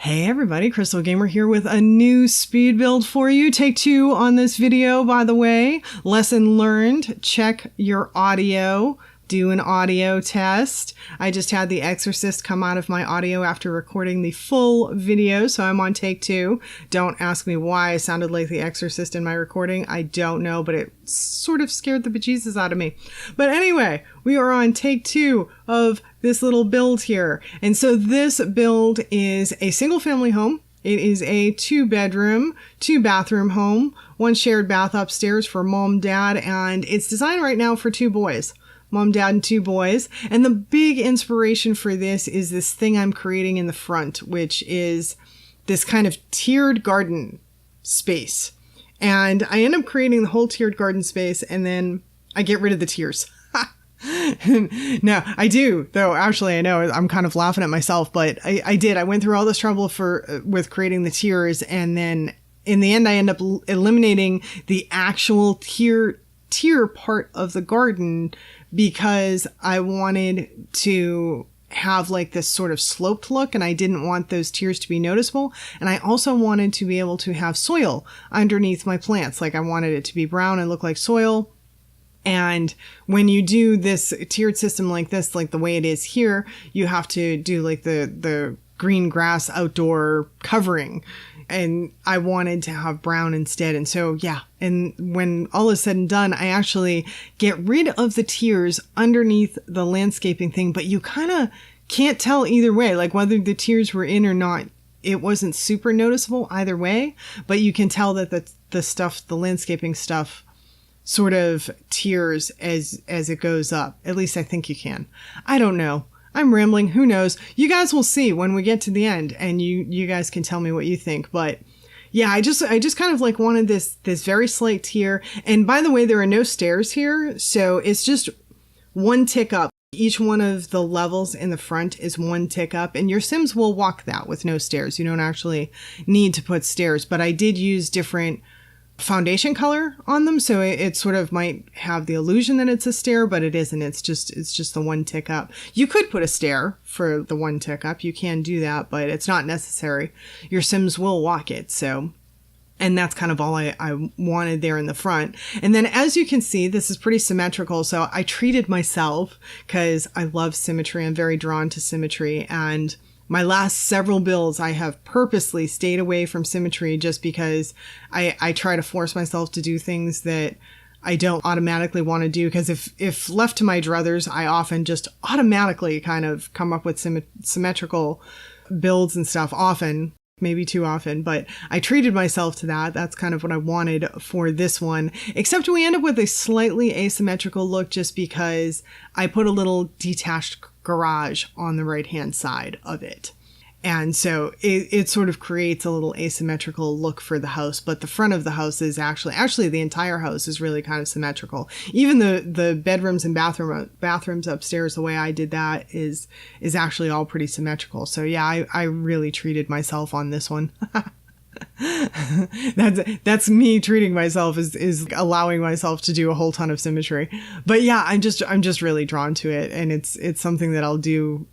Hey everybody, Krystal Gamer here with a new speed build for you. Take two on this video, by the way. Lesson learned, check your audio. Do an audio test. I just had The Exorcist come out of my audio after recording the full video, so I'm on take two. Don't ask me why I sounded like The Exorcist in my recording. I don't know, but it sort of scared the bejesus out of me. But anyway, we are on take two of this little build here. And so this build is a single family home. It is a 2-bedroom, 2-bathroom home, one shared bath upstairs for mom, dad, and it's designed right now for 2 boys. Mom, dad, and 2 boys. And the big inspiration for this is this thing I'm creating in the front, which is this kind of tiered garden space. And I end up creating the whole tiered garden space, and then I get rid of the tiers. No, I do, though. Actually, I know I'm kind of laughing at myself, but I did. I went through all this trouble with creating the tiers, and then in the end, I end up eliminating the actual tier part of the garden because I wanted to have like this sort of sloped look, and I didn't want those tiers to be noticeable. And I also wanted to be able to have soil underneath my plants. Like I wanted it to be brown and look like soil. And when you do this tiered system like this, like the way it is here, you have to do like the green grass outdoor covering. And I wanted to have brown instead. And so, yeah. And when all is said and done, I actually get rid of the tiers underneath the landscaping thing, but you kind of can't tell either way, like whether the tiers were in or not. It wasn't super noticeable either way, but you can tell that the landscaping stuff sort of tiers as it goes up. At least I think you can. I don't know. I'm rambling. Who knows? You guys will see when we get to the end, and you guys can tell me what you think. But yeah, I just kind of like wanted this very slight tier. And by the way, there are no stairs here, so it's just one tick up. Each one of the levels in the front is one tick up, and your Sims will walk that with no stairs. You don't actually need to put stairs, but I did use different foundation color on them, so it sort of might have the illusion that it's a stair, but it isn't. It's just the one tick up. You could put a stair for the one tick up. You can do that, but it's not necessary. Your Sims will walk it. So, and that's kind of all I wanted there in the front. And then as you can see, this is pretty symmetrical. So I treated myself because I love symmetry. I'm very drawn to symmetry, and my last several builds, I have purposely stayed away from symmetry just because I try to force myself to do things that I don't automatically want to do. Because if left to my druthers, I often just automatically kind of come up with symmetrical builds and stuff often. Maybe too often, but I treated myself to that. That's kind of what I wanted for this one, except we end up with a slightly asymmetrical look just because I put a little detached garage on the right hand side of it. And so it sort of creates a little asymmetrical look for the house, but the front of the house is actually the entire house is really kind of symmetrical. Even the bedrooms and bathrooms upstairs, the way I did that is actually all pretty symmetrical. So yeah, I really treated myself on this one. That's me treating myself is allowing myself to do a whole ton of symmetry. But yeah, I'm just really drawn to it, and it's something that I'll do,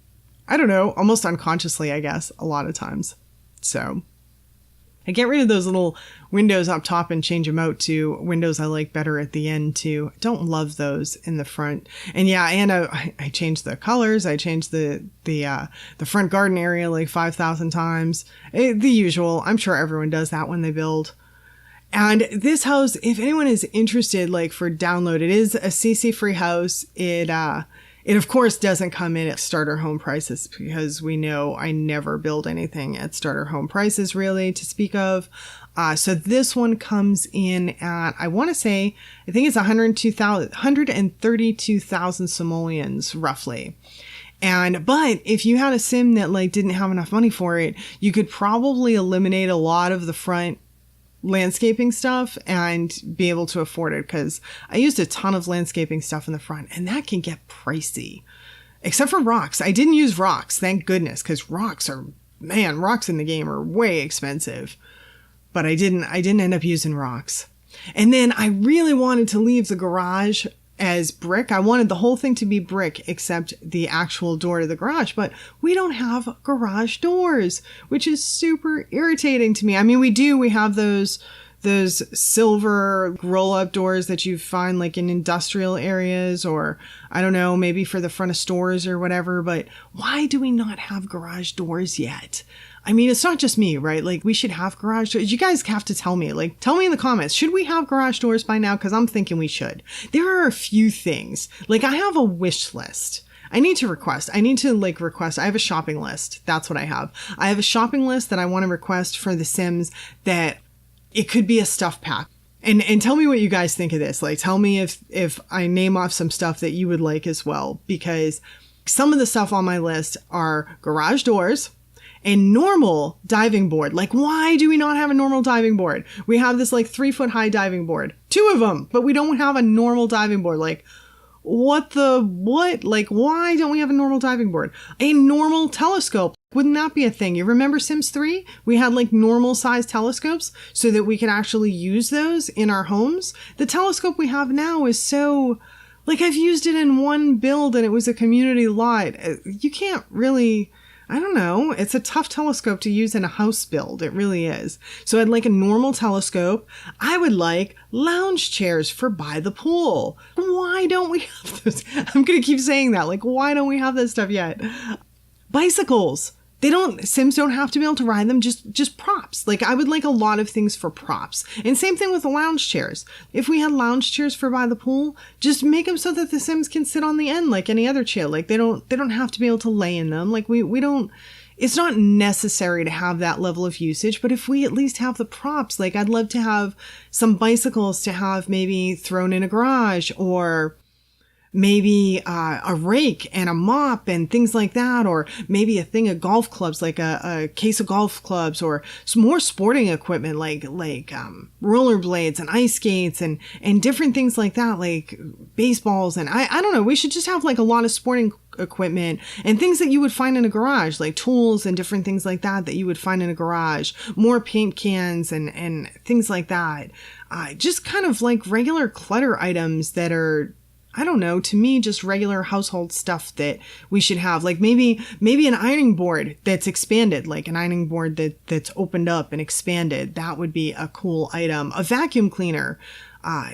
I don't know, almost unconsciously, I guess, a lot of times. So I get rid of those little windows up top and change them out to windows I like better at the end too. I don't love those in the front. And yeah, and I changed the colors. I changed the front garden area like 5,000 times. The usual. I'm sure everyone does that when they build. And this house, if anyone is interested, like for download, it is a CC free house. It of course doesn't come in at starter home prices because we know I never build anything at starter home prices really to speak of. So this one comes in at, I think it's 132,000 simoleons roughly. But if you had a sim that like didn't have enough money for it, you could probably eliminate a lot of the front landscaping stuff and be able to afford it, because I used a ton of landscaping stuff in the front, and that can get pricey. Except for rocks. I didn't use rocks, thank goodness, because rocks in the game are way expensive. But I didn't end up using rocks. And then I really wanted to leave the garage as brick. I wanted the whole thing to be brick except the actual door to the garage, but we don't have garage doors, which is super irritating to me. I mean, we have those silver roll-up doors that you find like in industrial areas, or I don't know, maybe for the front of stores or whatever, but why do we not have garage doors yet? I mean, it's not just me, right? Like, we should have garage doors. You guys have to tell me, like, tell me in the comments, should we have garage doors by now? Because I'm thinking we should. There are a few things. Like, I have a wish list. I need to request. I have a shopping list. That's what I have. I have a shopping list that I want to request for The Sims that it could be a stuff pack. And tell me what you guys think of this. Like, tell me if I name off some stuff that you would like as well, because some of the stuff on my list are garage doors, a normal diving board. Like, why do we not have a normal diving board? We have this like 3-foot high diving board, 2 of them, but we don't have a normal diving board. Like, what? Like, why don't we have a normal diving board? A normal telescope. Wouldn't that be a thing? You remember Sims 3? We had like normal size telescopes so that we could actually use those in our homes. The telescope we have now is so, like, I've used it in one build and it was a community lot. You can't really, I don't know. It's a tough telescope to use in a house build. It really is. So I'd like a normal telescope. I would like lounge chairs for by the pool. Why don't we have those? I'm going to keep saying that. Like, why don't we have that stuff yet? Bicycles. Sims don't have to be able to ride them, just props. Like, I would like a lot of things for props. And same thing with the lounge chairs. If we had lounge chairs for by the pool, just make them so that the Sims can sit on the end like any other chair. Like, they don't have to be able to lay in them. Like, we don't, it's not necessary to have that level of usage, but if we at least have the props, like, I'd love to have some bicycles to have maybe thrown in a garage, or maybe a rake and a mop and things like that, or maybe a thing of golf clubs, like a case of golf clubs, or some more sporting equipment like rollerblades and ice skates and different things like that, like baseballs. And I don't know, we should just have like a lot of sporting equipment and things that you would find in a garage, like tools and different things like that you would find in a garage, more paint cans and things like that. Just kind of like regular clutter items that are, I don't know, to me, just regular household stuff that we should have. Like maybe an ironing board that's expanded, like an ironing board that's opened up and expanded. That would be a cool item. A vacuum cleaner.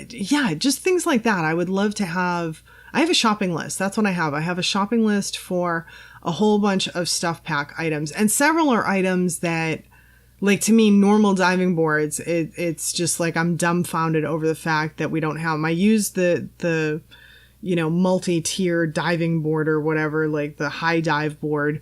Yeah, just things like that. I would love to have. I have a shopping list. That's what I have. I have a shopping list for a whole bunch of stuff pack items, and several are items that, like, to me, normal diving boards, it's just like I'm dumbfounded over the fact that we don't have them. I use the multi-tier diving board or whatever, like the high dive board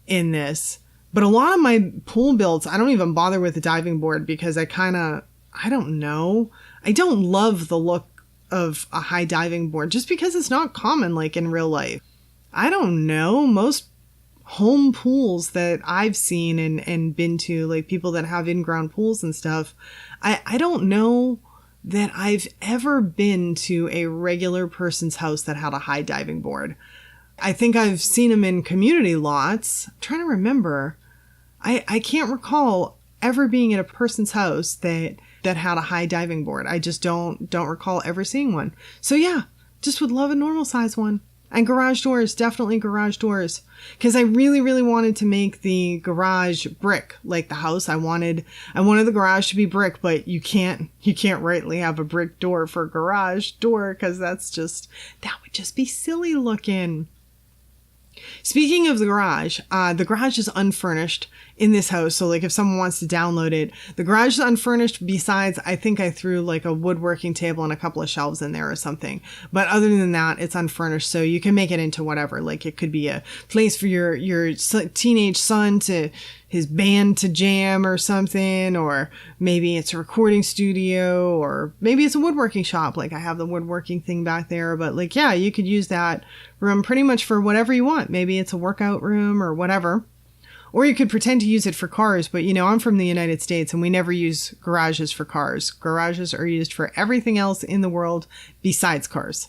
in this. But a lot of my pool builds, I don't even bother with the diving board because I don't know. I don't love the look of a high diving board just because it's not common like in real life. I don't know. Most home pools that I've seen and been to, like people that have in-ground pools and stuff, I don't know that I've ever been to a regular person's house that had a high diving board. I think I've seen them in community lots. I'm trying to remember. I can't recall ever being at a person's house that had a high diving board. I just don't recall ever seeing one. So yeah, just would love a normal size one. And garage doors, definitely garage doors. Because I really, really wanted to make the garage brick like the house. I wanted the garage to be brick, but you can't rightly have a brick door for a garage door because that would just be silly looking. Speaking of the garage is unfurnished in this house. So like if someone wants to download it, the garage is unfurnished. Besides, I think I threw like a woodworking table and a couple of shelves in there or something. But other than that, it's unfurnished. So you can make it into whatever. Like it could be a place for your teenage son to his band to jam or something, or maybe it's a recording studio, or maybe it's a woodworking shop. Like I have the woodworking thing back there, but like, yeah, you could use that room pretty much for whatever you want. Maybe it's a workout room or whatever. Or you could pretend to use it for cars, but I'm from the United States and we never use garages for cars. Garages are used for everything else in the world besides cars.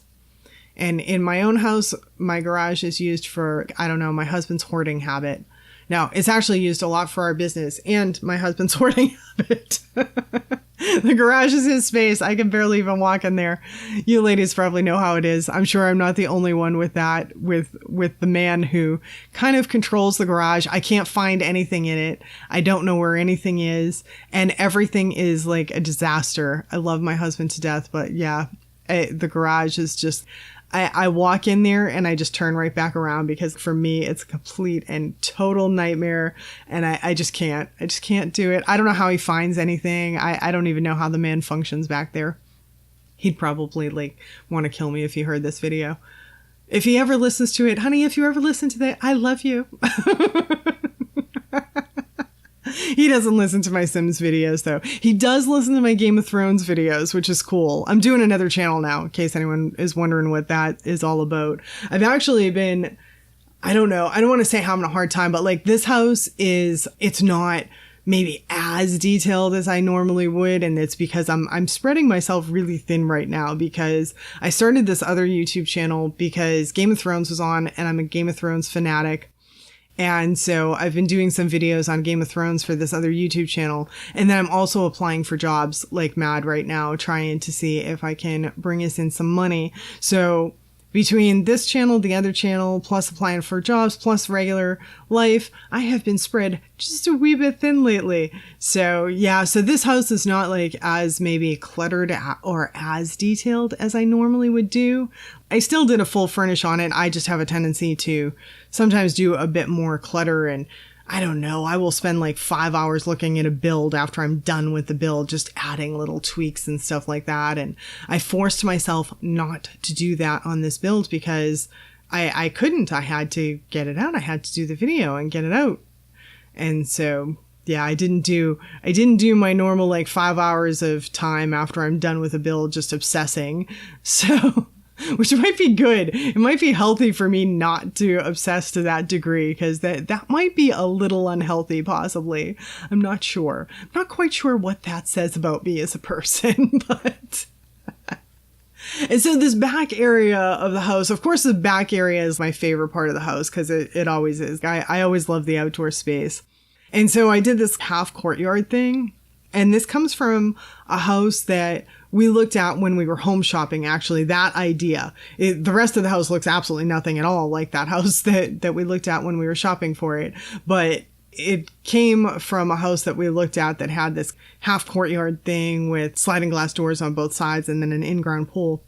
And in my own house, my garage is used for, I don't know, my husband's hoarding habit. Now, it's actually used a lot for our business and my husband's hoarding habit. The garage is his space. I can barely even walk in there. You ladies probably know how it is. I'm sure I'm not the only one with that, with the man who kind of controls the garage. I can't find anything in it. I don't know where anything is. And everything is like a disaster. I love my husband to death, but yeah, the garage is just... I walk in there and I just turn right back around because for me, it's a complete and total nightmare. And I just can't. I just can't do it. I don't know how he finds anything. I don't even know how the man functions back there. He'd probably like want to kill me if he heard this video. If he ever listens to it, honey, if you ever listen to that, I love you. He doesn't listen to my Sims videos, though. He does listen to my Game of Thrones videos, which is cool. I'm doing another channel now, in case anyone is wondering what that is all about. I've actually been, I don't know, I don't want to say having a hard time, but like this house it's not maybe as detailed as I normally would. And it's because I'm spreading myself really thin right now because I started this other YouTube channel because Game of Thrones was on and I'm a Game of Thrones fanatic. And so I've been doing some videos on Game of Thrones for this other YouTube channel. And then I'm also applying for jobs like mad right now, trying to see if I can bring us in some money. So between this channel, the other channel, plus applying for jobs, plus regular life, I have been spread just a wee bit thin lately. So yeah, so this house is not like as maybe cluttered or as detailed as I normally would do. I still did a full furnish on it. I just have a tendency to sometimes do a bit more clutter, and I don't know, I will spend like 5 hours looking at a build after I'm done with the build, just adding little tweaks and stuff like that. And I forced myself not to do that on this build because I couldn't. I had to get it out. I had to do the video and get it out. And so, yeah, I didn't do my normal like 5 hours of time after I'm done with a build just obsessing. So... which might be good. It might be healthy for me not to obsess to that degree because that might be a little unhealthy, possibly. I'm not sure. I'm not quite sure what that says about me as a person, but... And so this back area of the house, of course, the back area is my favorite part of the house because it always is. I always love the outdoor space. And so I did this half courtyard thing. And this comes from a house that we looked at when we were home shopping, actually, that idea. The rest of the house looks absolutely nothing at all like that house that we looked at when we were shopping for it. But it came from a house that we looked at that had this half courtyard thing with sliding glass doors on both sides and then an in-ground pool.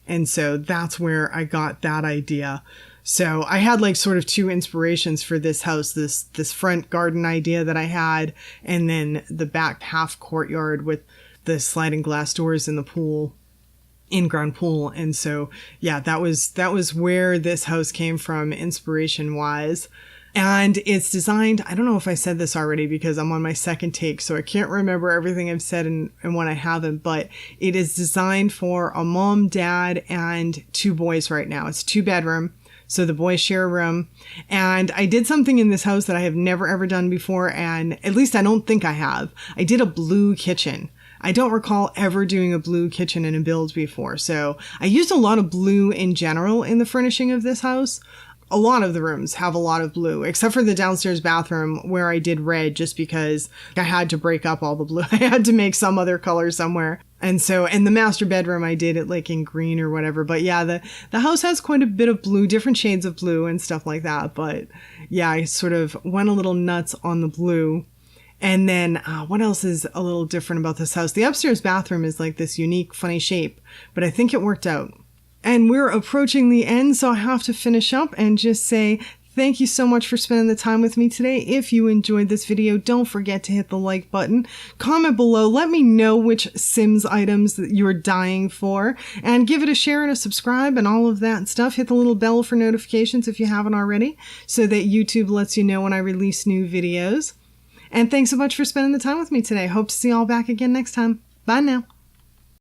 And so that's where I got that idea. So I had like sort of two inspirations for this house, this front garden idea that I had, and then the back half courtyard with the sliding glass doors in the pool, in-ground pool. And so, yeah, that was where this house came from inspiration wise. And it's designed, I don't know if I said this already because I'm on my second take, so I can't remember everything I've said and when I haven't, but it is designed for a mom, dad, and two boys right now. It's a 2-bedroom. So the boys share a room. And I did something in this house that I have never, ever done before. And at least I don't think I have. I did a blue kitchen. I don't recall ever doing a blue kitchen in a build before. So I used a lot of blue in general in the furnishing of this house. A lot of the rooms have a lot of blue, except for the downstairs bathroom where I did red just because I had to break up all the blue. I had to make some other color somewhere. And so, in the master bedroom, I did it like in green or whatever. But yeah, the house has quite a bit of blue, different shades of blue and stuff like that. But yeah, I sort of went a little nuts on the blue. And then what else is a little different about this house? The upstairs bathroom is like this unique, funny shape, but I think it worked out. And we're approaching the end, so I have to finish up and just say thank you so much for spending the time with me today. If you enjoyed this video, don't forget to hit the like button. Comment below. Let me know which Sims items that you're dying for. And give it a share and a subscribe and all of that stuff. Hit the little bell for notifications if you haven't already, so that YouTube lets you know when I release new videos. And thanks so much for spending the time with me today. Hope to see you all back again next time. Bye now.